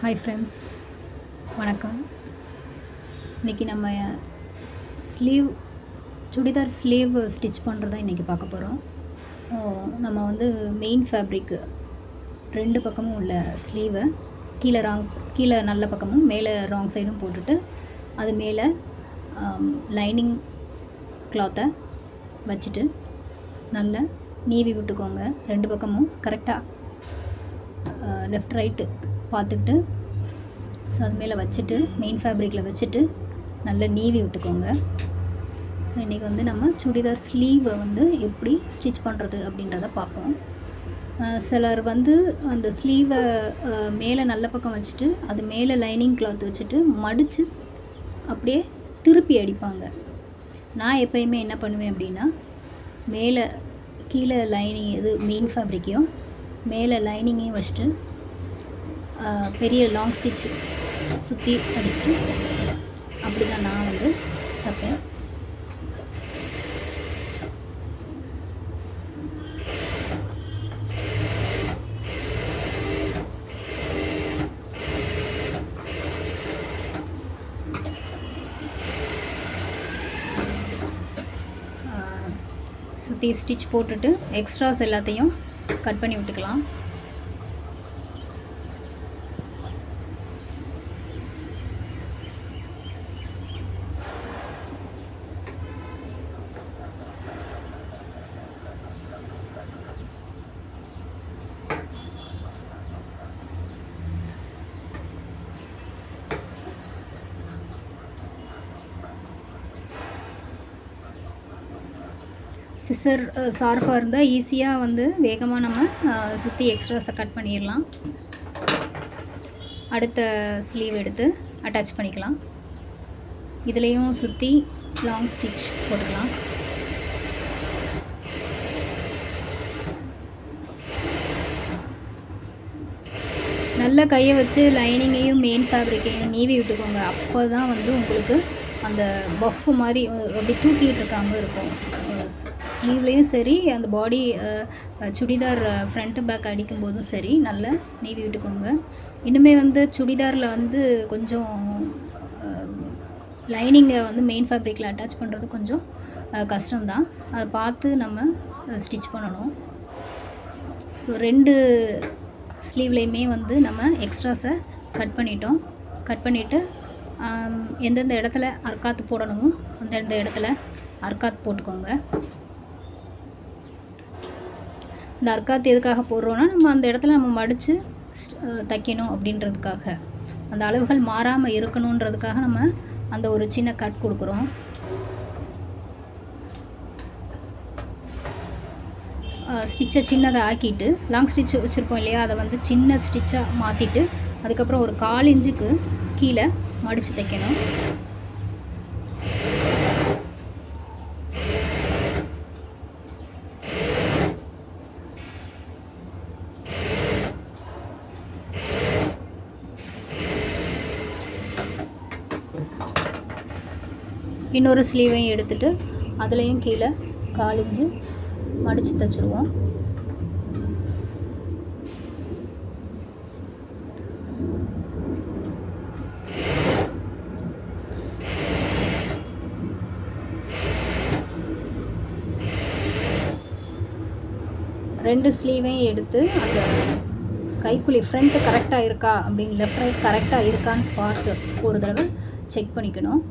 Hi friends, வணக்கம். இன்றைக்கி நம்ம சுடிதார் ஸ்லீவ் ஸ்டிச் பண்ணுறதா இன்றைக்கி பார்க்க போகிறோம். நம்ம வந்து மெயின் ஃபேப்ரிக்கு 2 பக்கமும் உள்ள ஸ்லீவை கீழே நல்ல பக்கமும் மேலே ராங் சைடும் போட்டுட்டு அது மேலே லைனிங் கிளாத்தை வச்சுட்டு நல்லா நீவி விட்டுக்கோங்க. 2 பக்கமும் கரெக்டாக லெஃப்ட் ரைட்டு பார்த்துக்கிட்டு அது மேலே வச்சுட்டு மெயின் ஃபேப்ரிக்கில் வச்சுட்டு நல்லா நீவி விட்டுக்கோங்க. ஸோ இன்றைக்கி வந்து நம்ம சுடிதார் ஸ்லீவை வந்து எப்படி ஸ்டிச் பண்ணுறது அப்படின்றத பார்ப்போம். சிலர் வந்து அந்த ஸ்லீவை மேலே நல்ல பக்கம் வச்சுட்டு அது மேலே லைனிங் கிளாத் வச்சுட்டு மடித்து அப்படியே திருப்பி அடிப்பாங்க. நான் எப்போயுமே என்ன பண்ணுவேன் அப்படின்னா, கீழே லைனிங் மெயின் ஃபேப்ரிக்கையும் மேலே லைனிங்கையும் வச்சுட்டு பெரிய லாங் ஸ்டிச் சுற்றி அடிச்சுட்டு அப்படி தான் நான் வந்து தைப்பேன். சுற்றி ஸ்டிச் போட்டுட்டு எக்ஸ்ட்ராஸ் எல்லாத்தையும் கட் பண்ணி விட்டுக்கலாம். சிசர் ஷார்ப்பாக இருந்தால் ஈஸியாக வந்து வேகமாக நம்ம சுற்றி எக்ஸ்ட்ராஸை கட் பண்ணிடலாம். அடுத்த ஸ்லீவ் எடுத்து அட்டாச் பண்ணிக்கலாம். இதுலேயும் சுற்றி லாங் ஸ்டிச் போட்டுக்கலாம். நல்ல கையை வச்சு லைனிங்கையும் மெயின் ஃபேப்ரிக்கையும் நீவி விட்டுக்கோங்க. அப்போ தான் வந்து உங்களுக்கு அந்த பஃப்பு மாதிரி அப்படி தூக்கிட்டு இருக்காம இருக்கும். ஸ்லீவ்லேயும் சரி, அந்த பாடி சுடிதார் ஃப்ரண்ட்டு பேக் அடிக்கும்போதும் சரி நல்லா நீவி விட்டுக்கோங்க. இன்னுமே வந்து சுடிதாரில் வந்து கொஞ்சம் லைனிங்கை வந்து மெயின் ஃபேப்ரிக்கில் அட்டாச் பண்ணுறது கொஞ்சம் கஷ்டம்தான். அதை பார்த்து நம்ம ஸ்டிச் பண்ணணும். ஸோ 2 ஸ்லீவ்லேயுமே வந்து நம்ம எக்ஸ்ட்ராஸை கட் பண்ணிவிட்டு எந்தெந்த இடத்துல அர்க்காத்து போடணுமோ அந்தந்த இடத்துல அர்க்காத் போட்டுக்கோங்க. இந்த அர்க்காத்து எதுக்காக போடுறோன்னா, நம்ம அந்த இடத்துல நம்ம மடித்து தைக்கணும் அப்படின்றதுக்காக, அந்த அளவுகள் மாறாமல் இருக்கணுன்றதுக்காக நம்ம அந்த ஒரு சின்ன கட் கொடுக்குறோம். ஸ்டிச்சை சின்னதாக ஆக்கிட்டு லாங் ஸ்டிச் வச்சுருப்போம் இல்லையா, அதை வந்து சின்ன ஸ்டிச்சாக மாற்றிட்டு அதுக்கப்புறம் ஒரு 1/4 இன்ச்சுக்கு கீழே மடித்து தைக்கணும். இன்னொரு ஸ்லீவையும் எடுத்துகிட்டு அதுலேயும் கீழே 1/4 இன்ச்சு மடித்து தைச்சிருவோம். ரெண்டு ஸ்லீவையும் எடுத்து அந்த கைக்குழி ஃப்ரண்ட்டு கரெக்டாக இருக்கா அப்படின்னு லெஃப்ட் ரைட் கரெக்டாக இருக்கான்னு பார்த்து ஒரு தடவை செக் பண்ணிக்கணும்.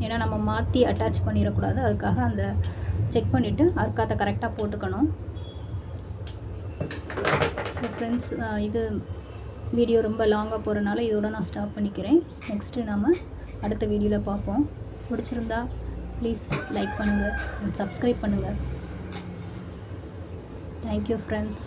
ஏன்னா நம்ம மாற்றி அட்டாச் பண்ணிடக்கூடாது. அதுக்காக அந்த செக் பண்ணிவிட்டு அர்க்காத்தை கரெக்டாக போட்டுக்கணும். ஸோ ஃப்ரெண்ட்ஸ், இது வீடியோ ரொம்ப லாங்காக போகிறனால இதோட நான் ஸ்டாப் பண்ணிக்கிறேன். நெக்ஸ்ட்டு நம்ம அடுத்த வீடியோவில் பார்ப்போம். பிடிச்சிருந்தா ப்ளீஸ் லைக் பண்ணுங்கள், சப்ஸ்கிரைப் பண்ணுங்கள். Thank you friends.